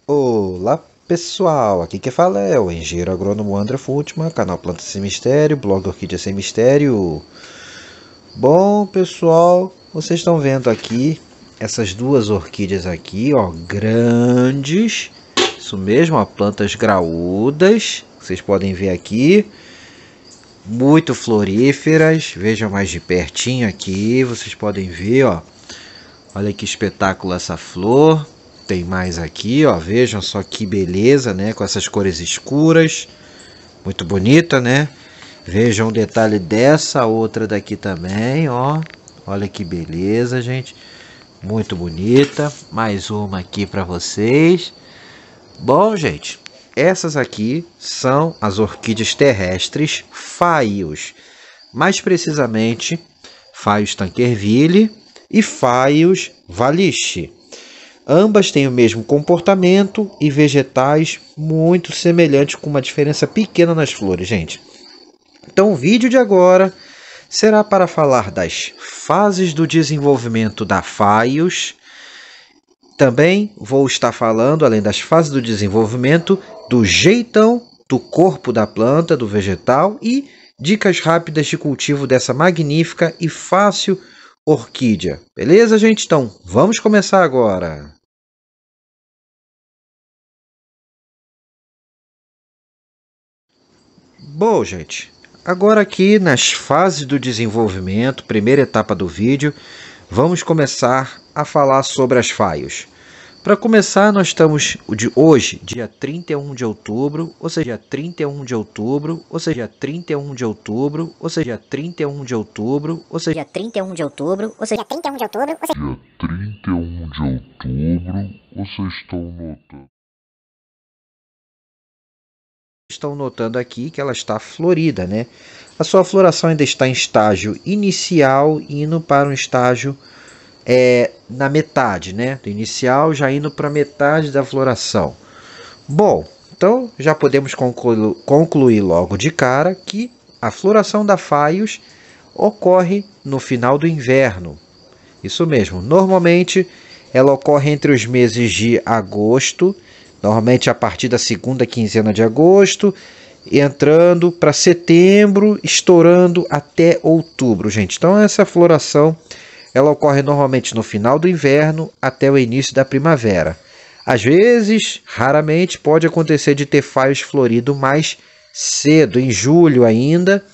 Olá pessoal, aqui quem fala é o engenheiro agrônomo André Fultman, canal Plantas Sem Mistério, blog Orquídea Sem Mistério. Bom pessoal, vocês estão vendo aqui essas duas orquídeas aqui, ó, grandes, isso mesmo, ó, plantas graúdas, vocês podem ver aqui, muito floríferas, vejam mais de pertinho aqui, vocês podem ver, ó, olha que espetáculo essa flor. Tem mais aqui, ó, vejam só que beleza, né, com essas cores escuras, muito bonita, né? Vejam o detalhe dessa outra daqui também, ó, olha que beleza, gente, muito bonita. Mais uma aqui para vocês. Bom, gente, essas aqui são as orquídeas terrestres Phaius, mais precisamente Phaius Tankerville e Phaius Wallichi. Ambas têm o mesmo comportamento e vegetais muito semelhantes, com uma diferença pequena nas flores, gente. Então o vídeo de agora será para falar das fases do desenvolvimento da Phaius. Também vou estar falando, além das fases do desenvolvimento, do jeitão do corpo da planta, do vegetal, e dicas rápidas de cultivo dessa magnífica e fácil orquídea. Beleza, gente? Então, vamos começar agora. Bom, gente, agora aqui nas fases do desenvolvimento, primeira etapa do vídeo, vamos começar a falar sobre as Phaius. Para começar, nós estamos de hoje, dia 31 de outubro, ou seja, 31 de outubro, ou seja, 31 de outubro, ou seja, 31 de outubro, ou seja, 31 de outubro, ou seja, 31 de outubro, ou seja, dia 31 de outubro, vocês estão notando aqui que ela está florida, né? A sua floração ainda está em estágio inicial, indo para um estágio na metade, né? Do inicial já indo para metade da floração. Bom, então já podemos concluir logo de cara que a floração da Phaius ocorre no final do inverno. Isso mesmo, normalmente ela ocorre entre os meses de agosto, normalmente a partir da segunda quinzena de agosto, entrando para setembro, estourando até outubro, gente. Então essa floração ela ocorre normalmente no final do inverno até o início da primavera. Às vezes, raramente, pode acontecer de ter Phaius florido mais cedo, em julho ainda,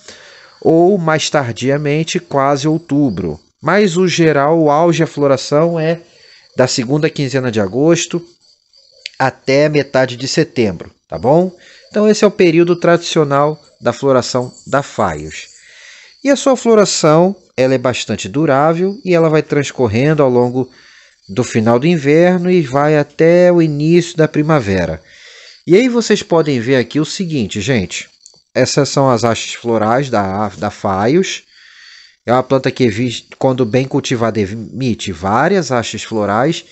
ou mais tardiamente, quase outubro. Mas o geral, o auge da floração é da segunda quinzena de agosto até metade de setembro, tá bom? Então esse é o período tradicional da floração da Phaius. E a sua floração, ela é bastante durável e ela vai transcorrendo ao longo do final do inverno e vai até o início da primavera. E aí vocês podem ver aqui o seguinte, gente. Essas são as hastes florais da Phaius. É uma planta que, quando bem cultivada, emite várias hastes florais.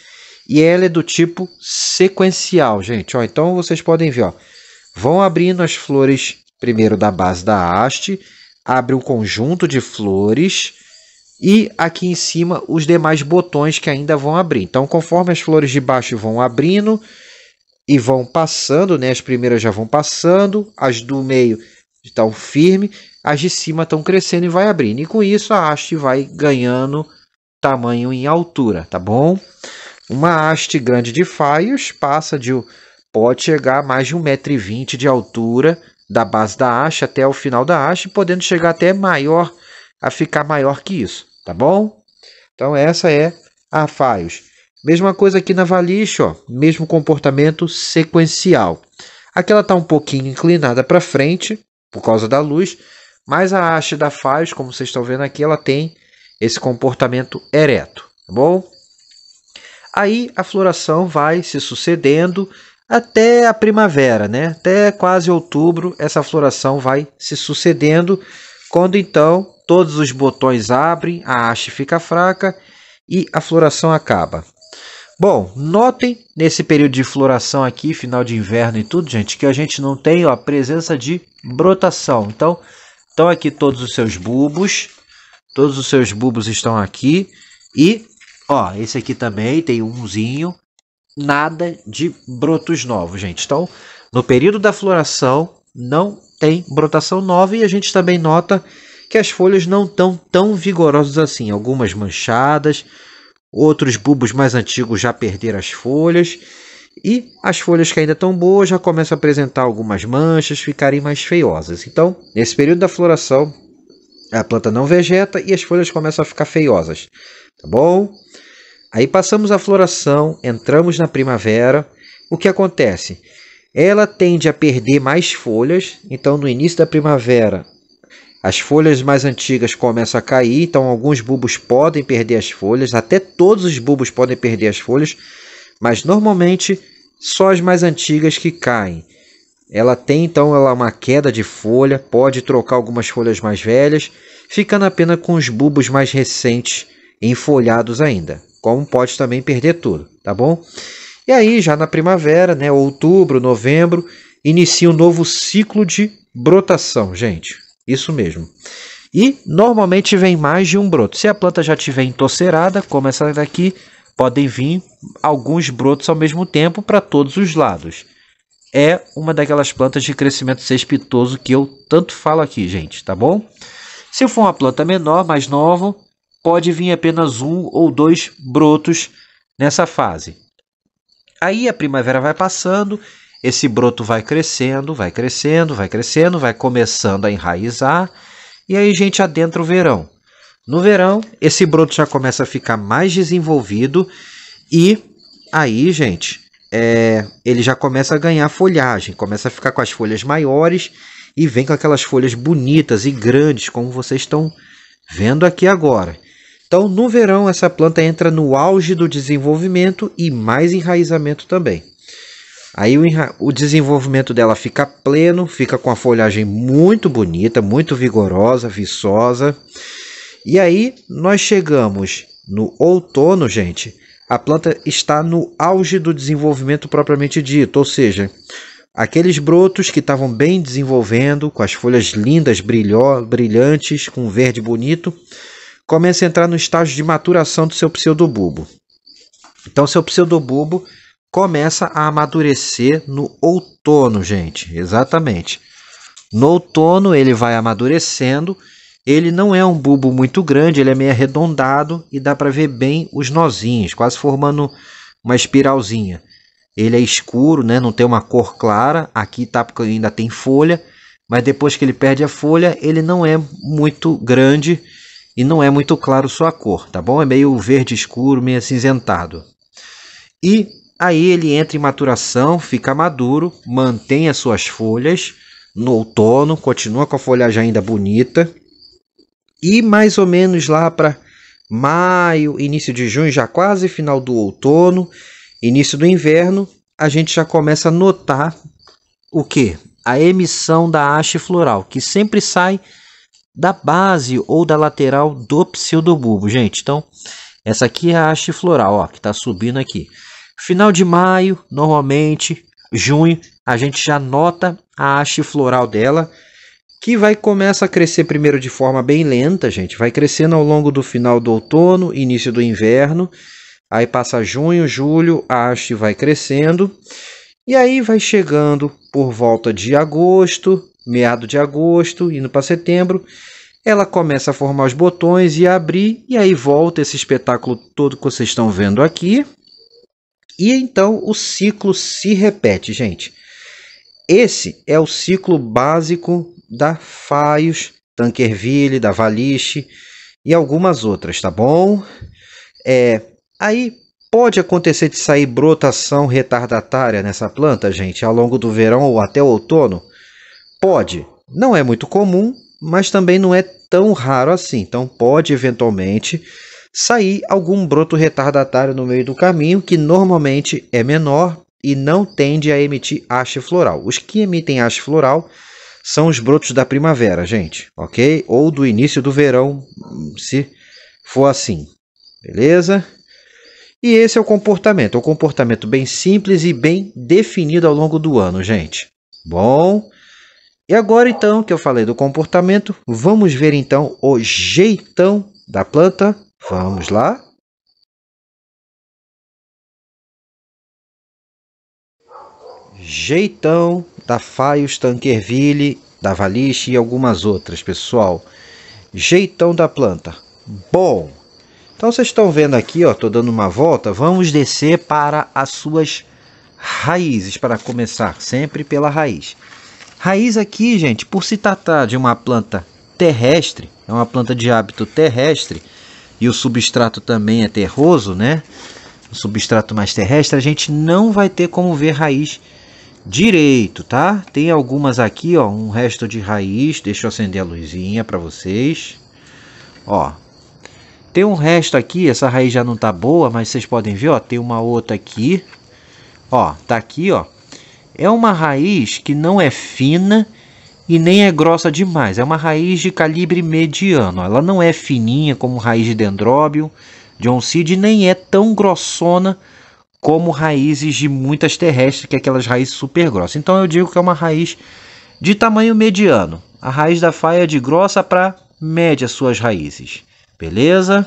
E ela é do tipo sequencial, gente. Ó, então vocês podem ver, ó, vão abrindo as flores primeiro da base da haste, abre um conjunto de flores e aqui em cima os demais botões que ainda vão abrir. Então, conforme as flores de baixo vão abrindo e vão passando, né, as primeiras já vão passando, as do meio estão firmes, as de cima estão crescendo e vai abrindo. E com isso a haste vai ganhando tamanho em altura, tá bom? Uma haste grande de Phaius pode chegar a mais de 1,20 m de altura, da base da haste até o final da haste, podendo chegar até a ficar maior que isso, tá bom? Então essa é a Phaius. Mesma coisa aqui na Wallichi, ó, mesmo comportamento sequencial. Aqui ela está um pouquinho inclinada para frente, por causa da luz, mas a haste da Phaius, como vocês estão vendo aqui, ela tem esse comportamento ereto, tá bom? Aí a floração vai se sucedendo até a primavera, né? Até quase outubro, essa floração vai se sucedendo, quando então todos os botões abrem, a haste fica fraca e a floração acaba. Bom, notem nesse período de floração aqui, final de inverno e tudo, gente, que a gente não tem, ó, a presença de brotação. Então, estão aqui todos os seus bulbos estão aqui e, ó, esse aqui também tem umzinho. nada de brotos novos, gente. Então, no período da floração, não tem brotação nova e a gente também nota que as folhas não estão tão vigorosas assim. Algumas manchadas, outros bulbos mais antigos já perderam as folhas e as folhas que ainda estão boas já começam a apresentar algumas manchas, ficarem mais feiosas. Então, nesse período da floração, a planta não vegeta e as folhas começam a ficar feiosas, tá bom? Aí passamos a floração, entramos na primavera. O que acontece? Ela tende a perder mais folhas, então no início da primavera as folhas mais antigas começam a cair, então alguns bulbos podem perder as folhas, até todos os bulbos podem perder as folhas, mas normalmente só as mais antigas que caem. Ela tem então uma queda de folha, pode trocar algumas folhas mais velhas, ficando apenas com os bulbos mais recentes enfolhados ainda, como pode também perder tudo, tá bom? E aí já na primavera, né, outubro, novembro, inicia um novo ciclo de brotação, gente. Isso mesmo. E normalmente vem mais de um broto. Se a planta já estiver entocerada, como essa daqui, podem vir alguns brotos ao mesmo tempo para todos os lados. É uma daquelas plantas de crescimento cespitoso que eu tanto falo aqui, gente, tá bom? Se for uma planta menor, mais nova, pode vir apenas 1 ou 2 brotos nessa fase. Aí a primavera vai passando, esse broto vai crescendo, vai crescendo, vai crescendo, vai começando a enraizar e aí a gente adentra o verão. No verão, esse broto já começa a ficar mais desenvolvido e aí, gente, ele já começa a ganhar folhagem, começa a ficar com as folhas maiores e vem com aquelas folhas bonitas e grandes, como vocês estão vendo aqui agora. Então, no verão, essa planta entra no auge do desenvolvimento e mais enraizamento também. Aí o desenvolvimento dela fica pleno, fica com a folhagem muito bonita, muito vigorosa, viçosa. E aí nós chegamos no outono, gente. A planta está no auge do desenvolvimento propriamente dito, ou seja, aqueles brotos que estavam bem desenvolvendo, com as folhas lindas, brilhantes, com verde bonito, começa a entrar no estágio de maturação do seu pseudobulbo. Então, seu pseudobulbo começa a amadurecer no outono, gente. Exatamente. No outono ele vai amadurecendo. Ele não é um bulbo muito grande, ele é meio arredondado e dá para ver bem os nozinhos, quase formando uma espiralzinha. Ele é escuro, né? Não tem uma cor clara. Aqui tá porque ainda tem folha, mas depois que ele perde a folha, ele não é muito grande e não é muito claro sua cor, tá bom? É meio verde escuro, meio acinzentado. E aí ele entra em maturação, fica maduro, mantém as suas folhas no outono, continua com a folhagem ainda bonita. E mais ou menos lá para maio, início de junho, já quase final do outono, início do inverno, a gente já começa a notar o quê? A emissão da haste floral, que sempre sai da base ou da lateral do pseudobulbo, gente. Então, essa aqui é a haste floral, ó, que está subindo aqui. Final de maio, normalmente, junho, a gente já nota a haste floral dela, que vai começar a crescer primeiro de forma bem lenta, gente. Vai crescendo ao longo do final do outono, início do inverno. Aí passa junho, julho, a haste vai crescendo. E aí vai chegando por volta de agosto, meado de agosto, indo para setembro. Ela começa a formar os botões e a abrir. E aí volta esse espetáculo todo que vocês estão vendo aqui. E então o ciclo se repete, gente. Esse é o ciclo básico da Phaeus, Tankerville, da Valiche e algumas outras, tá bom? Aí pode acontecer de sair brotação retardatária nessa planta, gente, ao longo do verão ou até o outono? Pode. Não é muito comum, mas também não é tão raro assim. Então pode eventualmente sair algum broto retardatário no meio do caminho, que normalmente é menor e não tende a emitir haste floral. Os que emitem haste floral são os brotos da primavera, gente, ok? Ou do início do verão, se for assim, beleza? E esse é o comportamento bem simples e bem definido ao longo do ano, gente. Bom, e agora então que eu falei do comportamento, vamos ver então o jeitão da planta. Vamos lá? jeitão da Phaeus Tankerville, da Valiche e algumas outras, pessoal. Jeitão da planta. Bom, então vocês estão vendo aqui, ó, tô dando uma volta. Vamos descer para as suas raízes, para começar sempre pela raiz. Raiz aqui, gente, por se tratar de uma planta terrestre, é uma planta de hábito terrestre, e o substrato também é terroso, né? O substrato mais terrestre, a gente não vai ter como ver raiz direito, tá? Tem algumas aqui, ó, um resto de raiz. Deixa eu acender a luzinha para vocês. Ó, tem um resto aqui, essa raiz já não tá boa, mas vocês podem ver, ó, tem uma outra aqui. Ó, tá aqui, ó. É uma raiz que não é fina e nem é grossa demais. É uma raiz de calibre mediano. Ela não é fininha como raiz de dendróbio, de oncide, nem é tão grossona como raízes de muitas terrestres, que é aquelas raízes super grossas. Então eu digo que é uma raiz de tamanho mediano. A raiz da faia é de grossa para média suas raízes. Beleza?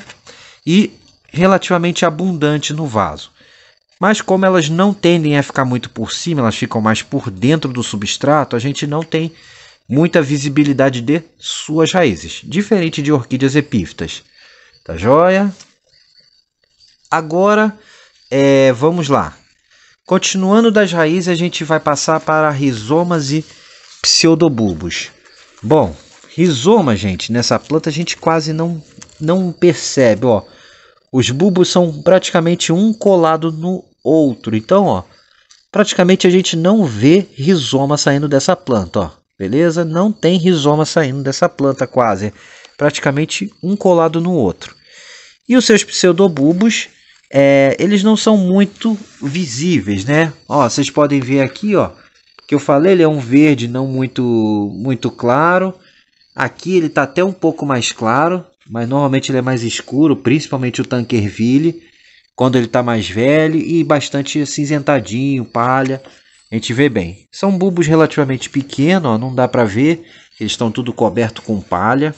E relativamente abundante no vaso. Mas como elas não tendem a ficar muito por cima, elas ficam mais por dentro do substrato, a gente não tem muita visibilidade de suas raízes. Diferente de orquídeas epífitas. Tá joia? Agora, vamos lá. Continuando das raízes, a gente vai passar para rizomas e pseudobulbos. Bom, rizoma, gente, nessa planta a gente quase não percebe, ó. Os bulbos são praticamente um colado no outro. Então, ó, praticamente a gente não vê rizoma saindo dessa planta, ó. Beleza? Não tem rizoma saindo dessa planta quase. Praticamente um colado no outro. E os seus pseudobulbos, eles não são muito visíveis, né? Ó, vocês podem ver aqui, ó, que eu falei, ele é um verde não muito claro. Aqui ele está até um pouco mais claro, mas normalmente ele é mais escuro, principalmente o Tankerville, quando ele está mais velho, e bastante acinzentadinho, palha, a gente vê bem. São bulbos relativamente pequenos, ó, não dá para ver, eles estão tudo coberto com palha,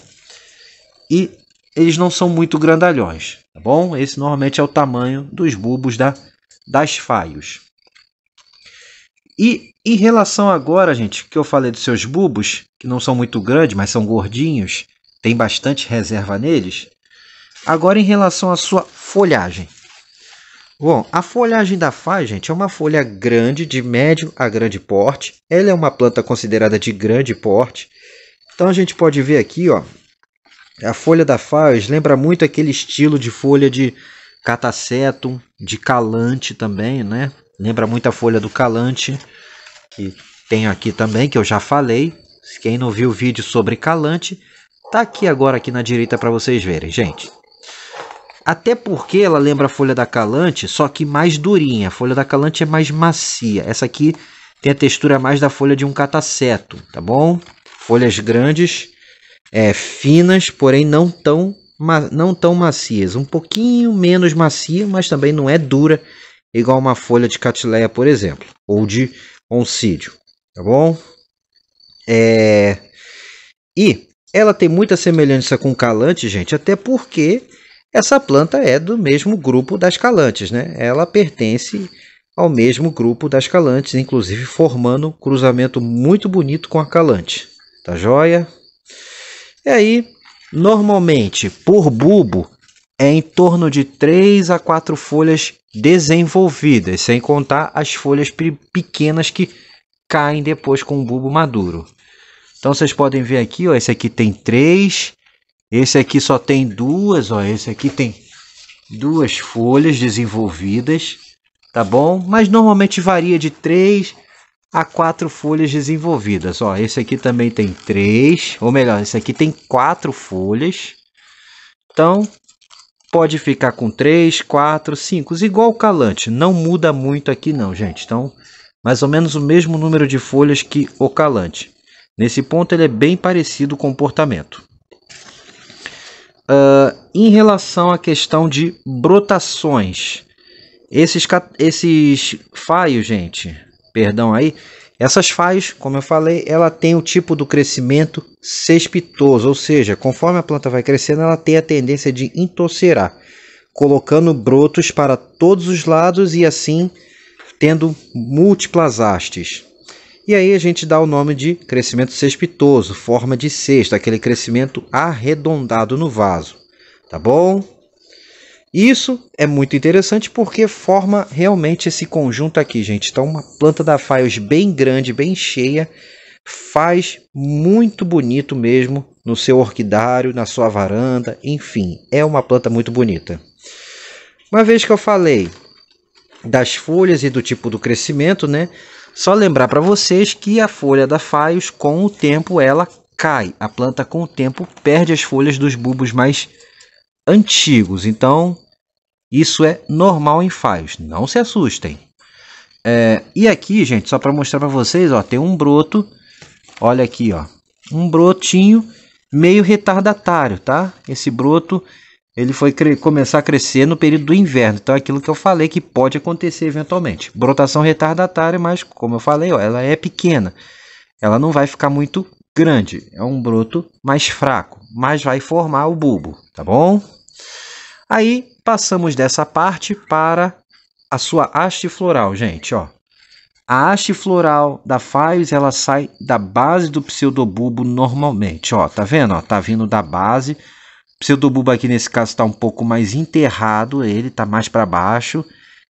e eles não são muito grandalhões, tá bom? Esse normalmente é o tamanho dos bulbos das Phaeus. E em relação agora, gente, que eu falei dos seus bulbos, que não são muito grandes, mas são gordinhos, tem bastante reserva neles. Agora em relação à sua folhagem. Bom, a folhagem da Phaeus, gente, é uma folha grande, de médio a grande porte. Ela é uma planta considerada de grande porte. Então a gente pode ver aqui, ó, a folha da Phaeus lembra muito aquele estilo de folha de Catasetum, de Calante também, né? Lembra muito a folha do Calante, que tem aqui também, que eu já falei. Quem não viu o vídeo sobre Calante, tá aqui agora aqui na direita para vocês verem, gente. Até porque ela lembra a folha da Calante, só que mais durinha. A folha da Calante é mais macia. Essa aqui tem a textura mais da folha de um Catasetum, tá bom? Folhas grandes, finas, porém não tão macias. Um pouquinho menos macia, mas também não é dura, igual uma folha de Catileia, por exemplo, ou de oncídio, tá bom? E ela tem muita semelhança com Calante, gente, até porque essa planta é do mesmo grupo das Calantes, né? Ela pertence ao mesmo grupo das Calantes, inclusive formando um cruzamento muito bonito com a Calante, tá joia? E aí, normalmente, por bulbo, é em torno de 3 a 4 folhas desenvolvidas, sem contar as folhas pequenas que caem depois com o bulbo maduro. Então vocês podem ver aqui, ó, esse aqui tem 3, esse aqui só tem 2, ó, esse aqui tem 2 folhas desenvolvidas, tá bom? Mas normalmente varia de 3 a 4 folhas desenvolvidas, ó, esse aqui também tem 3, ou melhor, esse aqui tem 4 folhas. Então pode ficar com 3, 4, 5, igual o Calante. Não muda muito aqui não, gente. Então, mais ou menos o mesmo número de folhas que o Calante. Nesse ponto ele é bem parecido o comportamento. Em relação à questão de brotações. Esses Phaeus, gente, perdão aí. Essas Phaeus, como eu falei, ela tem o tipo do crescimento cespitoso, ou seja, conforme a planta vai crescendo, ela tem a tendência de entosserar, colocando brotos para todos os lados e assim tendo múltiplas hastes. E aí a gente dá o nome de crescimento cespitoso, forma de cesta, aquele crescimento arredondado no vaso, tá bom? Isso é muito interessante porque forma realmente esse conjunto aqui, gente. Então uma planta da Phaeos bem grande, bem cheia, faz muito bonito mesmo no seu orquidário, na sua varanda, enfim, é uma planta muito bonita. Uma vez que eu falei das folhas e do tipo do crescimento, né? Só lembrar para vocês que a folha da Phaeos, com o tempo, ela cai. A planta, com o tempo, perde as folhas dos bulbos mais antigos. Então, isso é normal em Phaeos. Não se assustem. E aqui, gente, só para mostrar para vocês, ó, tem um broto. Olha aqui, ó, um brotinho meio retardatário, tá? Esse broto, ele foi começar a crescer no período do inverno. Então, é aquilo que eu falei que pode acontecer eventualmente. Brotação retardatária, mas como eu falei, ó, ela é pequena. Ela não vai ficar muito grande. É um broto mais fraco, mas vai formar o bulbo, tá bom? Aí, passamos dessa parte para a sua haste floral, gente, ó. A haste floral da Phaeos, ela sai da base do pseudobulbo normalmente, ó. Tá vendo, ó? Tá vindo da base. O pseudobulbo aqui nesse caso está um pouco mais enterrado, ele tá mais para baixo.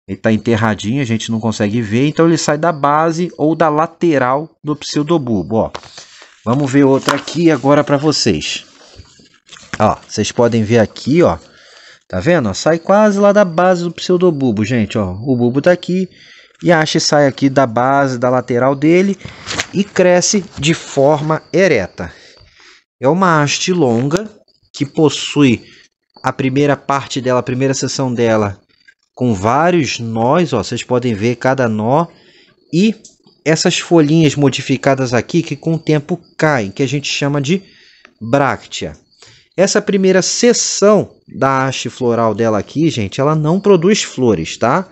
Ele tá enterradinho, a gente não consegue ver, então ele sai da base ou da lateral do pseudobulbo, ó. Vamos ver outra aqui agora para vocês. Ó, vocês podem ver aqui, ó. Tá vendo? Ó, sai quase lá da base do pseudobulbo, gente, ó. O bulbo tá aqui e a haste sai aqui da base, da lateral dele e cresce de forma ereta. É uma haste longa que possui a primeira parte dela, a primeira seção dela, com vários nós, ó, vocês podem ver cada nó, e essas folhinhas modificadas aqui que com o tempo caem, que a gente chama de bráctea. Essa primeira seção da haste floral dela aqui, gente, ela não produz flores, tá?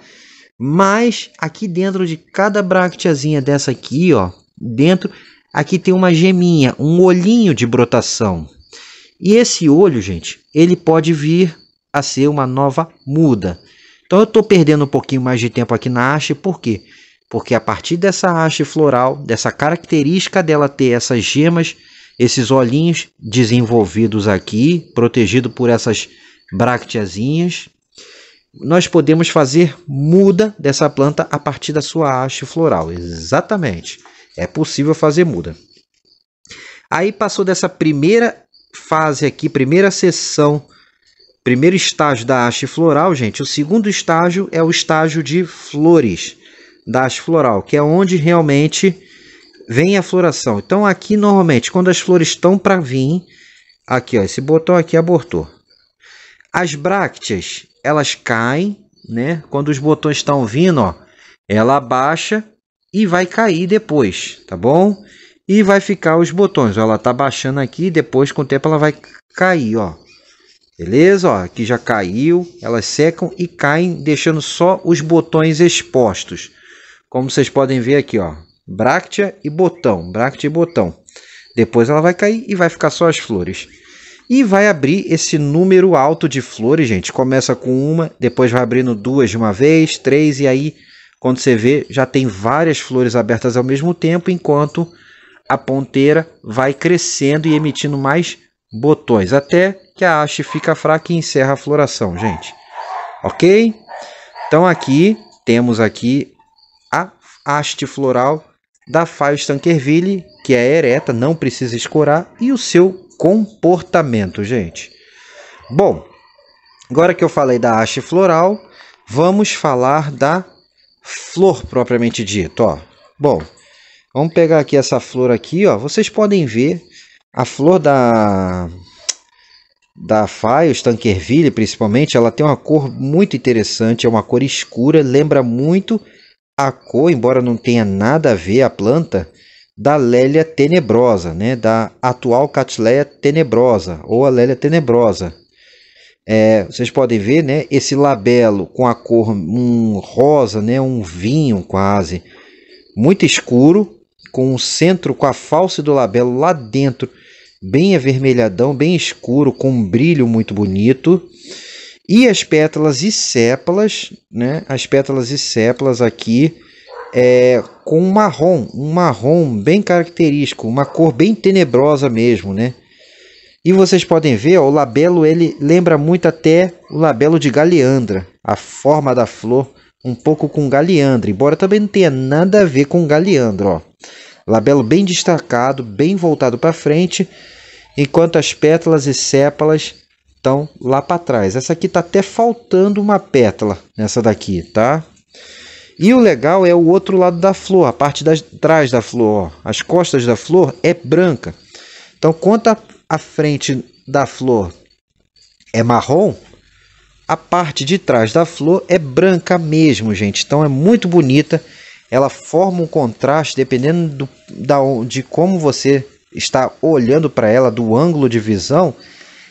Mas aqui dentro de cada brácteazinha dessa aqui, ó, dentro, aqui tem uma geminha, um olhinho de brotação. E esse olho, gente, ele pode vir a ser uma nova muda. Então eu estou perdendo um pouquinho mais de tempo aqui na haste, por quê? Porque a partir dessa haste floral, dessa característica dela ter essas gemas, esses olhinhos desenvolvidos aqui, protegido por essas brácteazinhas, nós podemos fazer muda dessa planta a partir da sua haste floral. Exatamente, é possível fazer muda. Aí passou dessa primeira fase aqui, primeira seção, primeiro estágio da haste floral, gente. O segundo estágio é o estágio de flores da haste floral, que é onde realmente vem a floração. Então aqui normalmente quando as flores estão para vir, aqui ó, esse botão aqui abortou. As brácteas, elas caem, né? Quando os botões estão vindo, ó, ela abaixa e vai cair depois, tá bom? E vai ficar os botões, ó, ela tá baixando aqui, depois com o tempo ela vai cair, ó. Beleza? Ó, aqui já caiu, elas secam e caem, deixando só os botões expostos. Como vocês podem ver aqui, ó, bráctea e botão, bráctea e botão. Depois ela vai cair e vai ficar só as flores. E vai abrir esse número alto de flores, gente. Começa com uma, depois vai abrindo duas de uma vez, três, e aí, quando você vê, já tem várias flores abertas ao mesmo tempo, enquanto a ponteira vai crescendo e emitindo mais botões, até que a haste fica fraca e encerra a floração, gente. Ok? Então aqui, temos aqui a haste floral da Phaeos Tankerville, que é ereta, não precisa escorar, e o seu comportamento, gente. Bom, agora que eu falei da haste floral, vamos falar da flor propriamente dito, ó. Bom, vamos pegar aqui essa flor aqui, ó. Vocês podem ver a flor da Phaeos Tankerville, principalmente, ela tem uma cor muito interessante, é uma cor escura, lembra muito a cor, embora não tenha nada a ver a planta, da Lélia tenebrosa, né? Da atual Cattleya tenebrosa, ou a Lélia tenebrosa. Vocês podem ver, né? Esse labelo com a cor um rosa, né? Um vinho quase, muito escuro, com o centro, com a falce do labelo lá dentro, bem avermelhadão, bem escuro, com um brilho muito bonito. E as pétalas e sépalas, né? As pétalas e sépalas aqui com um marrom bem característico, uma cor bem tenebrosa mesmo, né? E vocês podem ver, ó, o labelo ele lembra muito até o labelo de galeandra, a forma da flor um pouco com galeandra, embora também não tenha nada a ver com galeandra, ó. Labelo bem destacado, bem voltado para frente, enquanto as pétalas e sépalas estão lá para trás. Essa aqui está até faltando uma pétala nessa daqui, tá? E o legal é o outro lado da flor, a parte de trás da flor, ó. As costas da flor é branca. Então, quanto a frente da flor é marrom, a parte de trás da flor é branca mesmo, gente. Então é muito bonita. Ela forma um contraste dependendo de como você está olhando para ela, do ângulo de visão.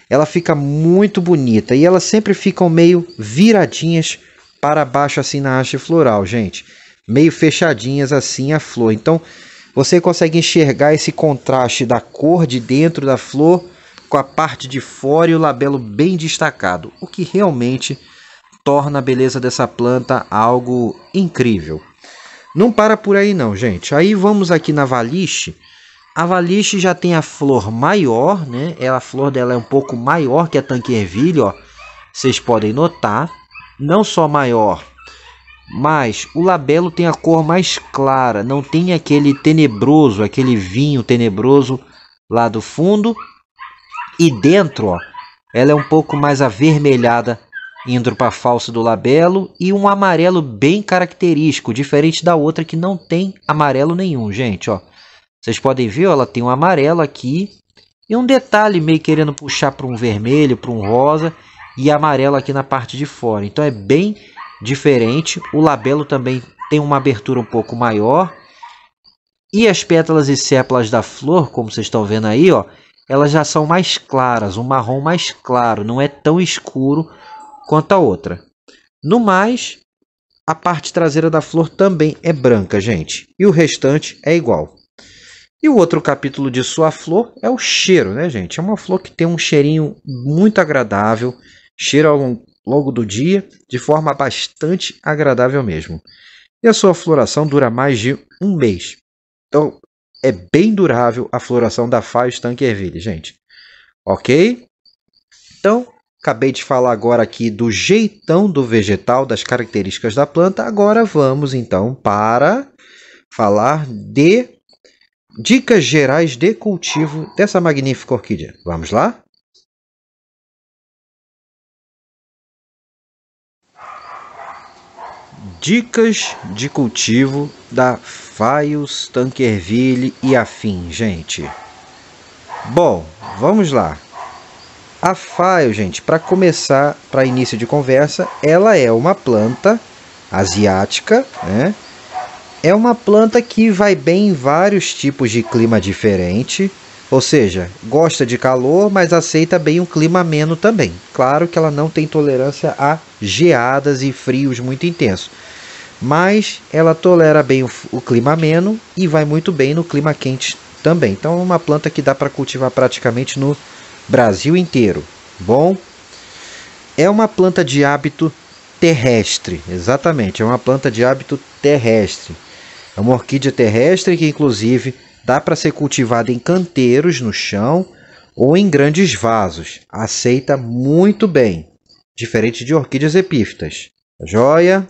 Ela fica muito bonita. E elas sempre ficam meio viradinhas para baixo assim na haste floral, gente. Meio fechadinhas assim a flor. Então você consegue enxergar esse contraste da cor de dentro da flor com a parte de fora e o labelo bem destacado, o que realmente torna a beleza dessa planta algo incrível. Não para por aí não, gente. Aí vamos aqui na Valiche. A Valiche já tem a flor maior, né? A flor dela é um pouco maior que a Tanquerville, ó. Vocês podem notar. Não só maior, mas o labelo tem a cor mais clara. Não tem aquele tenebroso, aquele vinho tenebroso lá do fundo. E dentro, ó, ela é um pouco mais avermelhada, indo para a falsa do labelo. E um amarelo bem característico, diferente da outra que não tem amarelo nenhum, gente, ó. Vocês podem ver, ó, ela tem um amarelo aqui. E um detalhe meio querendo puxar para um vermelho, para um rosa. E amarelo aqui na parte de fora. Então é bem diferente. O labelo também tem uma abertura um pouco maior. E as pétalas e sépalas da flor, como vocês estão vendo aí, ó, elas já são mais claras, um marrom mais claro, não é tão escuro quanto a outra. No mais, a parte traseira da flor também é branca, gente, e o restante é igual. E o outro capítulo de sua flor é o cheiro, né, gente? É uma flor que tem um cheirinho muito agradável, cheira ao longo do dia de forma bastante agradável mesmo. E a sua floração dura mais de um mês. Então, é bem durável a floração da Phaeus Tanquerville, gente. Ok? Então, acabei de falar agora aqui do jeitão do vegetal, das características da planta. Agora vamos, então, para falar de dicas gerais de cultivo dessa magnífica orquídea. Vamos lá? Dicas de cultivo da Phaeus Tanquerville e afim, gente. Bom, vamos lá. A Phaeus, gente, para começar, para início de conversa, ela é uma planta asiática, né? É uma planta que vai bem em vários tipos de clima diferente, ou seja, gosta de calor, mas aceita bem um clima ameno também. Claro que ela não tem tolerância a geadas e frios muito intensos, mas ela tolera bem o clima ameno e vai muito bem no clima quente também. Então é uma planta que dá para cultivar praticamente no Brasil inteiro. Bom, é uma planta de hábito terrestre, exatamente, é uma planta de hábito terrestre. É uma orquídea terrestre que inclusive dá para ser cultivada em canteiros no chão ou em grandes vasos. Aceita muito bem, diferente de orquídeas epífitas. Joia?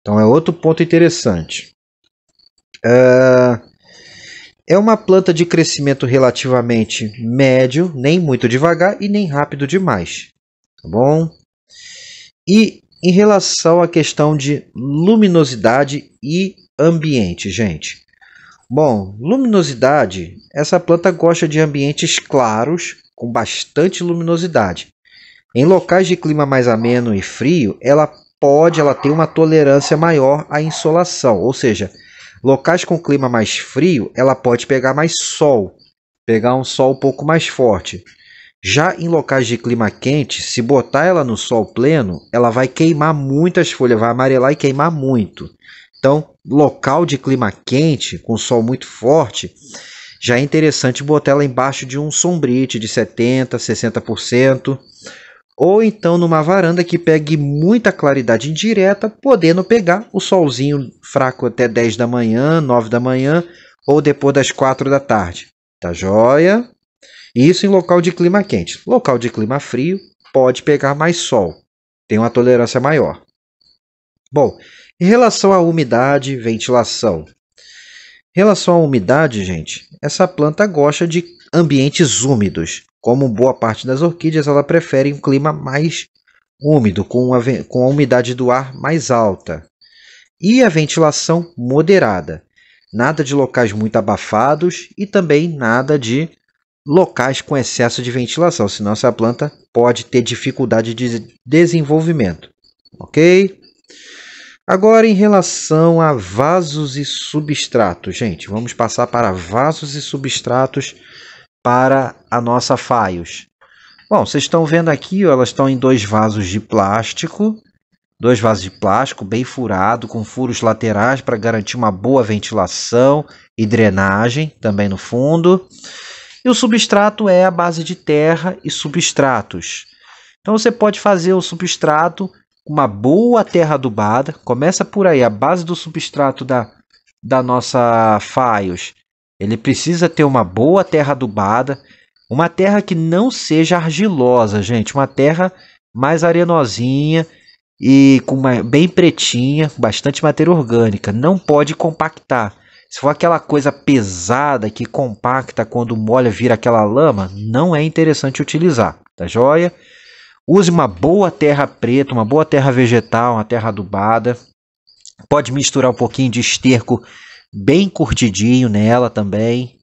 Então é outro ponto interessante. É uma planta de crescimento relativamente médio, nem muito devagar e nem rápido demais. Tá bom? E em relação à questão de luminosidade e ambiente, gente. Bom, luminosidade, essa planta gosta de ambientes claros, com bastante luminosidade. Em locais de clima mais ameno e frio, ela tem uma tolerância maior à insolação, ou seja, locais com clima mais frio, ela pode pegar mais sol, pegar um sol um pouco mais forte. Já em locais de clima quente, se botar ela no sol pleno, ela vai queimar muitas folhas, vai amarelar e queimar muito. Então, local de clima quente, com sol muito forte, já é interessante botar ela embaixo de um sombrite de 70%, 60%, ou então numa varanda que pegue muita claridade indireta, podendo pegar o solzinho fraco até 10 da manhã, 9 da manhã ou depois das 4 da tarde. Tá joia? Isso em local de clima quente. Local de clima frio pode pegar mais sol, tem uma tolerância maior. Bom, em relação à umidade, ventilação. Em relação à umidade, gente, essa planta gosta de ambientes úmidos. Como boa parte das orquídeas, ela prefere um clima mais úmido, com a umidade do ar mais alta. E a ventilação moderada. Nada de locais muito abafados e também nada de locais com excesso de ventilação, senão essa planta pode ter dificuldade de desenvolvimento. Ok? Agora, em relação a vasos e substratos, gente, vamos passar para vasos e substratos para a nossa Phaeus. Bom, vocês estão vendo aqui, ó, elas estão em dois vasos de plástico bem furado, com furos laterais para garantir uma boa ventilação e drenagem também no fundo. E o substrato é a base de terra e substratos. Então você pode fazer o substrato uma boa terra adubada, começa por aí, a base do substrato da nossa Phaeus. Ele precisa ter uma boa terra adubada, uma terra que não seja argilosa, gente, uma terra mais arenosinha e bem pretinha, com bastante matéria orgânica, não pode compactar. Se for aquela coisa pesada que compacta quando molha vira aquela lama, não é interessante utilizar, tá joia? Use uma boa terra preta, uma boa terra vegetal, uma terra adubada. Pode misturar um pouquinho de esterco bem curtidinho nela também.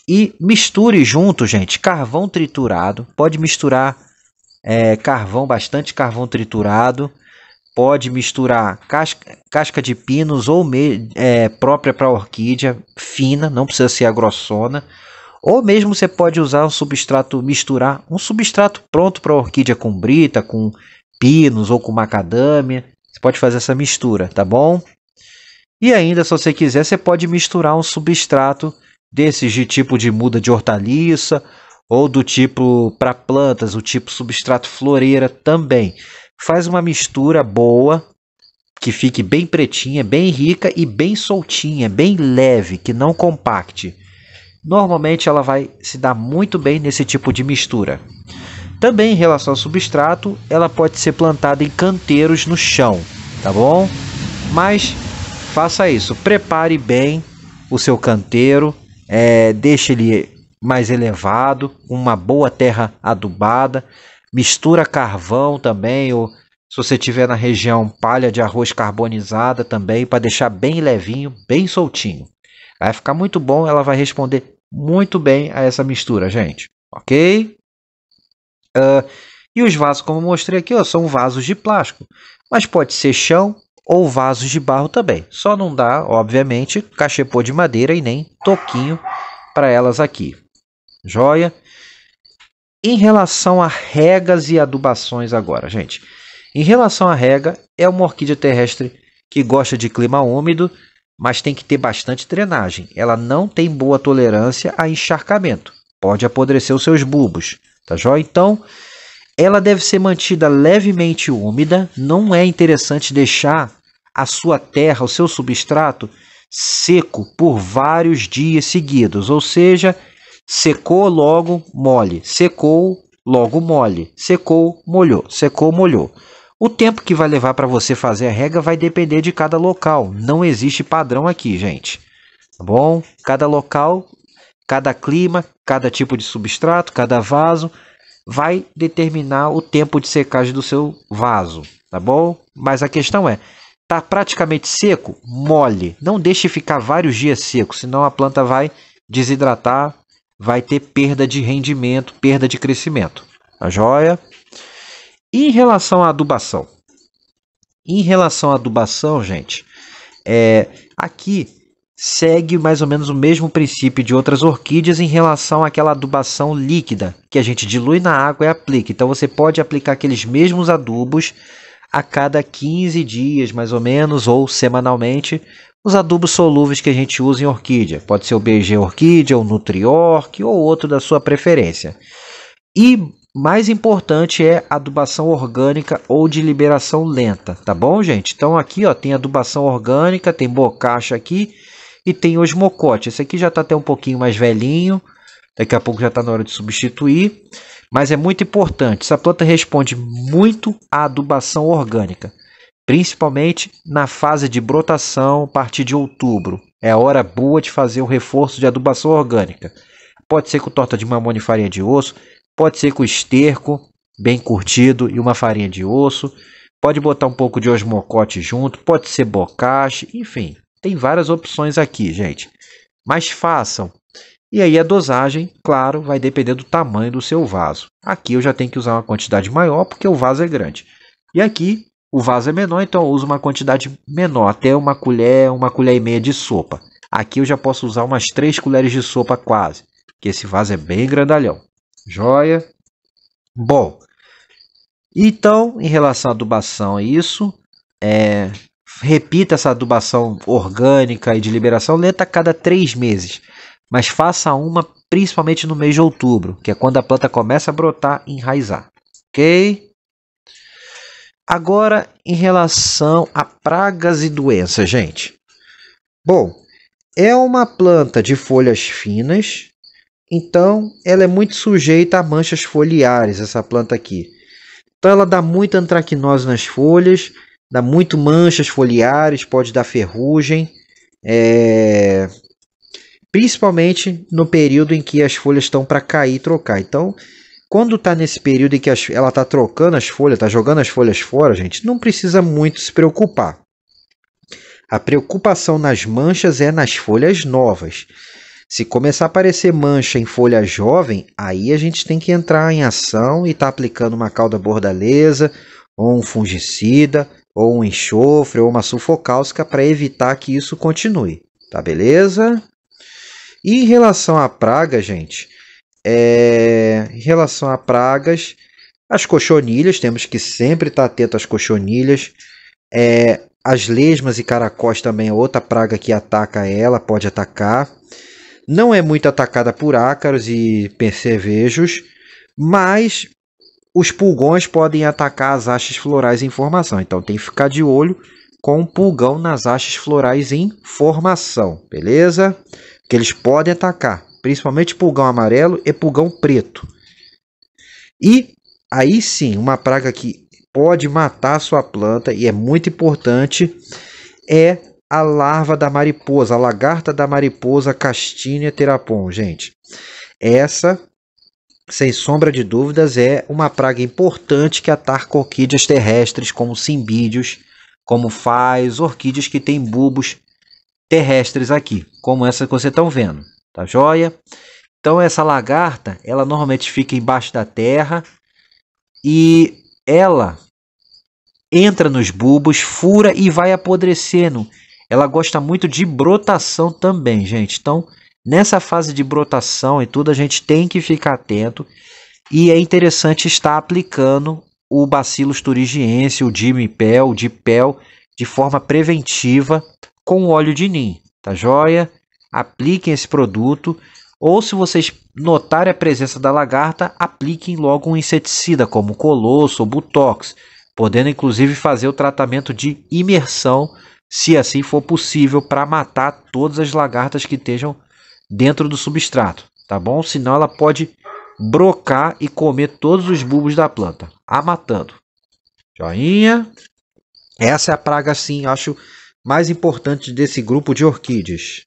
E misture junto, gente, carvão triturado. Pode misturar bastante carvão triturado. Pode misturar casca de pinos ou própria para orquídea, fina, não precisa ser a grossona. Ou mesmo você pode usar misturar um substrato pronto para orquídea com brita, com pinos ou com macadâmia. Você pode fazer essa mistura, tá bom? E ainda, se você quiser, você pode misturar um substrato desses de tipo de muda de hortaliça ou do tipo para plantas, o tipo substrato floreira também. Faz uma mistura boa, que fique bem pretinha, bem rica e bem soltinha, bem leve, que não compacte. Normalmente ela vai se dar muito bem nesse tipo de mistura. Também em relação ao substrato, ela pode ser plantada em canteiros no chão, tá bom? Mas faça isso, prepare bem o seu canteiro, deixe ele mais elevado, uma boa terra adubada, mistura carvão também, ou se você tiver na região palha de arroz carbonizada também, para deixar bem levinho, bem soltinho. Vai ficar muito bom, ela vai responder muito bem a essa mistura, gente. Ok? E os vasos, como eu mostrei aqui, ó, são vasos de plástico. Mas pode ser chão ou vasos de barro também. Só não dá, obviamente, cachepô de madeira e nem toquinho para elas aqui. Joia? Em relação a regas e adubações agora, gente. Em relação à rega, é uma orquídea terrestre que gosta de clima úmido, mas tem que ter bastante drenagem. Ela não tem boa tolerância a encharcamento. Pode apodrecer os seus bulbos, tá joia? Então, ela deve ser mantida levemente úmida. Não é interessante deixar a sua terra, o seu substrato, seco por vários dias seguidos. Ou seja, secou, logo mole. Secou, logo mole. Secou, molhou. Secou, molhou. O tempo que vai levar para você fazer a rega vai depender de cada local. Não existe padrão aqui, gente. Tá bom? Cada local, cada clima, cada tipo de substrato, cada vaso vai determinar o tempo de secagem do seu vaso. Tá bom? Mas a questão é, tá praticamente seco? Molhe. Não deixe ficar vários dias seco, senão a planta vai desidratar, vai ter perda de rendimento, perda de crescimento. Tá joia? Em relação à adubação. Em relação à adubação, gente, aqui segue mais ou menos o mesmo princípio de outras orquídeas em relação àquela adubação líquida, que a gente dilui na água e aplica. Então você pode aplicar aqueles mesmos adubos a cada 15 dias, mais ou menos, ou semanalmente, os adubos solúveis que a gente usa em orquídea. Pode ser o BG Orquídea, o Nutriorque ou outro da sua preferência. E mais importante é adubação orgânica ou de liberação lenta, tá bom, gente? Então aqui, ó, tem adubação orgânica, tem bocacha aqui e tem osmocote. Esse aqui já está até um pouquinho mais velhinho, daqui a pouco já está na hora de substituir, mas é muito importante. Essa planta responde muito à adubação orgânica, principalmente na fase de brotação, a partir de outubro. É a hora boa de fazer o reforço de adubação orgânica. Pode ser com torta de mamona e farinha de osso, pode ser com esterco bem curtido e uma farinha de osso. Pode botar um pouco de osmocote junto, pode ser bocache, enfim. Tem várias opções aqui, gente. Mas façam. E aí a dosagem, claro, vai depender do tamanho do seu vaso. Aqui eu já tenho que usar uma quantidade maior porque o vaso é grande. E aqui o vaso é menor, então eu uso uma quantidade menor, até uma colher e meia de sopa. Aqui eu já posso usar umas 3 colheres de sopa quase, porque esse vaso é bem grandalhão. Joia? Bom, então, em relação à adubação, é isso. Repita essa adubação orgânica e de liberação lenta a cada 3 meses. Mas faça uma principalmente no mês de outubro, que é quando a planta começa a brotar e enraizar. Ok? Agora, em relação a pragas e doenças, gente. Bom, é uma planta de folhas finas. Então, ela é muito sujeita a manchas foliares, essa planta aqui. Então, ela dá muita antracnose nas folhas, dá muito manchas foliares, pode dar ferrugem, principalmente no período em que as folhas estão para cair e trocar. Então, quando está nesse período em que ela está trocando as folhas, está jogando as folhas fora, gente, não precisa muito se preocupar. A preocupação nas manchas é nas folhas novas. Se começar a aparecer mancha em folha jovem, aí a gente tem que entrar em ação e estar aplicando uma calda bordaleza, ou um fungicida, ou um enxofre, ou uma sulfocálcica para evitar que isso continue. Tá beleza? E em relação à praga, gente, em relação a pragas, as cochonilhas, temos que sempre estar atento às cochonilhas. As lesmas e caracóis também é outra praga que ataca ela, pode atacar. Não é muito atacada por ácaros e percevejos, mas os pulgões podem atacar as hastes florais em formação. Então tem que ficar de olho com um pulgão nas hastes florais em formação, beleza? Que eles podem atacar, principalmente pulgão amarelo e pulgão preto. E aí sim, uma praga que pode matar a sua planta e é muito importante é a larva da mariposa, a lagarta da mariposa Castinia terapon, gente. Essa, sem sombra de dúvidas, é uma praga importante que ataca orquídeas terrestres, como cimbídeos, como faz, orquídeas que têm bulbos terrestres aqui, como essa que vocês estão vendo, tá joia? Então essa lagarta, ela normalmente fica embaixo da terra e ela entra nos bulbos, fura e vai apodrecendo. Ela gosta muito de brotação também, gente. Então, nessa fase de brotação e tudo, a gente tem que ficar atento. E é interessante estar aplicando o Bacillus thuringiense, o Dimipel, o Dipel, de forma preventiva com óleo de Neem. Tá joia? Apliquem esse produto. Ou se vocês notarem a presença da lagarta, apliquem logo um inseticida, como Colosso ou Butox, podendo inclusive fazer o tratamento de imersão, se assim for possível, para matar todas as lagartas que estejam dentro do substrato, tá bom? Senão ela pode brocar e comer todos os bulbos da planta, a matando. Joinha? Essa é a praga, sim, acho mais importante desse grupo de orquídeas.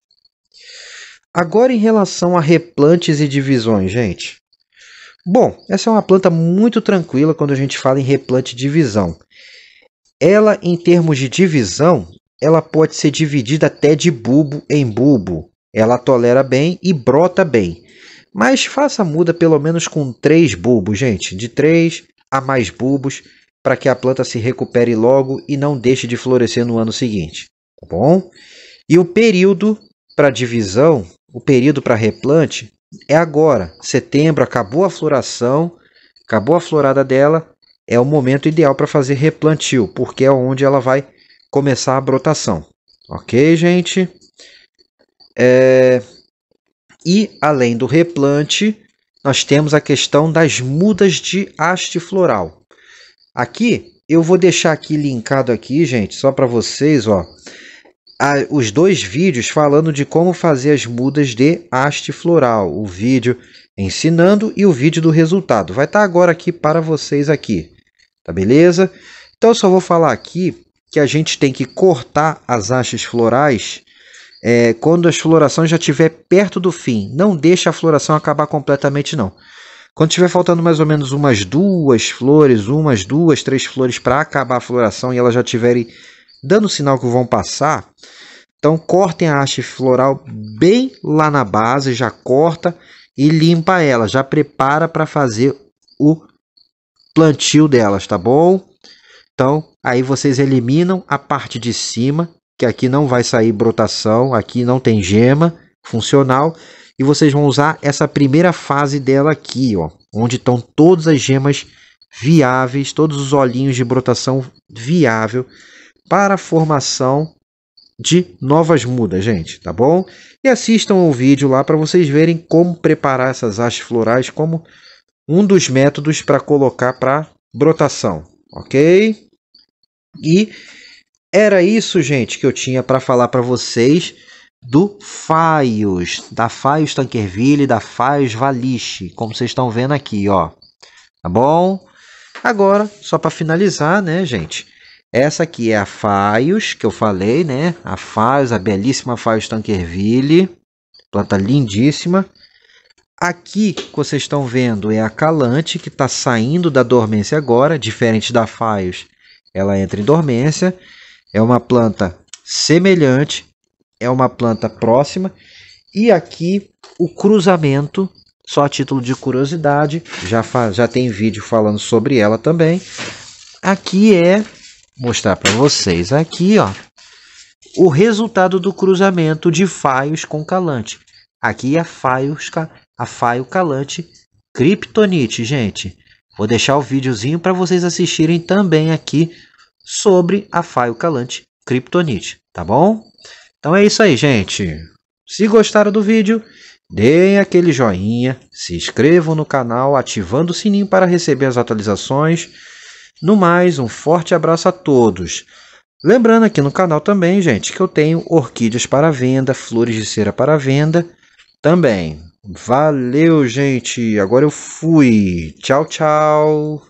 Agora em relação a replantes e divisões, gente. Bom, essa é uma planta muito tranquila quando a gente fala em replante e divisão. Ela, em termos de divisão, ela pode ser dividida até de bulbo em bulbo. Ela tolera bem e brota bem. Mas faça muda pelo menos com 3 bulbos, gente. De 3 a mais bulbos, para que a planta se recupere logo e não deixe de florescer no ano seguinte. Tá bom? E o período para divisão, o período para replante, é agora. Setembro, acabou a floração, acabou a florada dela. É o momento ideal para fazer replantio, porque é onde ela vai começar a brotação. Ok, gente? E além do replante, nós temos a questão das mudas de haste floral. Aqui, eu vou deixar aqui linkado aqui, gente, só para vocês, ó, os 2 vídeos falando de como fazer as mudas de haste floral. O vídeo ensinando e o vídeo do resultado. Vai estar agora aqui para vocês aqui, tá beleza? Então, eu só vou falar aqui que a gente tem que cortar as hastes florais quando as florações já estiver perto do fim. Não deixa a floração acabar completamente, não. Quando estiver faltando mais ou menos umas 2 flores, 2, 3 flores para acabar a floração e elas já estiverem dando sinal que vão passar, então cortem a haste floral bem lá na base, já corta e limpa ela, já prepara para fazer o plantio delas, tá bom? Então, aí vocês eliminam a parte de cima, que aqui não vai sair brotação, aqui não tem gema funcional, e vocês vão usar essa primeira fase dela aqui, ó, onde estão todas as gemas viáveis, todos os olhinhos de brotação viável para a formação de novas mudas, gente, tá bom? E assistam o vídeo lá para vocês verem como preparar essas hastes florais como um dos métodos para colocar para brotação, ok? E era isso, gente, que eu tinha para falar para vocês do Phaios, da Phaios Tankerville e da Phaios Valiche, como vocês estão vendo aqui, ó, tá bom? Agora, só para finalizar, né, gente? Essa aqui é a Phaios, que eu falei, né? A Phaios, a belíssima Phaios Tankerville, planta lindíssima. Aqui que vocês estão vendo é a Calante, que está saindo da dormência agora, diferente da Phaios, ela entra em dormência. É uma planta semelhante, é uma planta próxima. E aqui o cruzamento, só a título de curiosidade, já tem vídeo falando sobre ela também. Aqui é mostrar para vocês aqui, ó, o resultado do cruzamento de Phaios com Calante. Aqui é a Phaio Calante Kryptonite, gente. Vou deixar o videozinho para vocês assistirem também aqui sobre a Phaio Calante Kryptonite, tá bom? Então é isso aí, gente. Se gostaram do vídeo, deem aquele joinha, se inscrevam no canal ativando o sininho para receber as atualizações. No mais, um forte abraço a todos. Lembrando aqui no canal também, gente, que eu tenho orquídeas para venda, flores de cera para venda também. Valeu, gente. Agora eu fui. Tchau, tchau.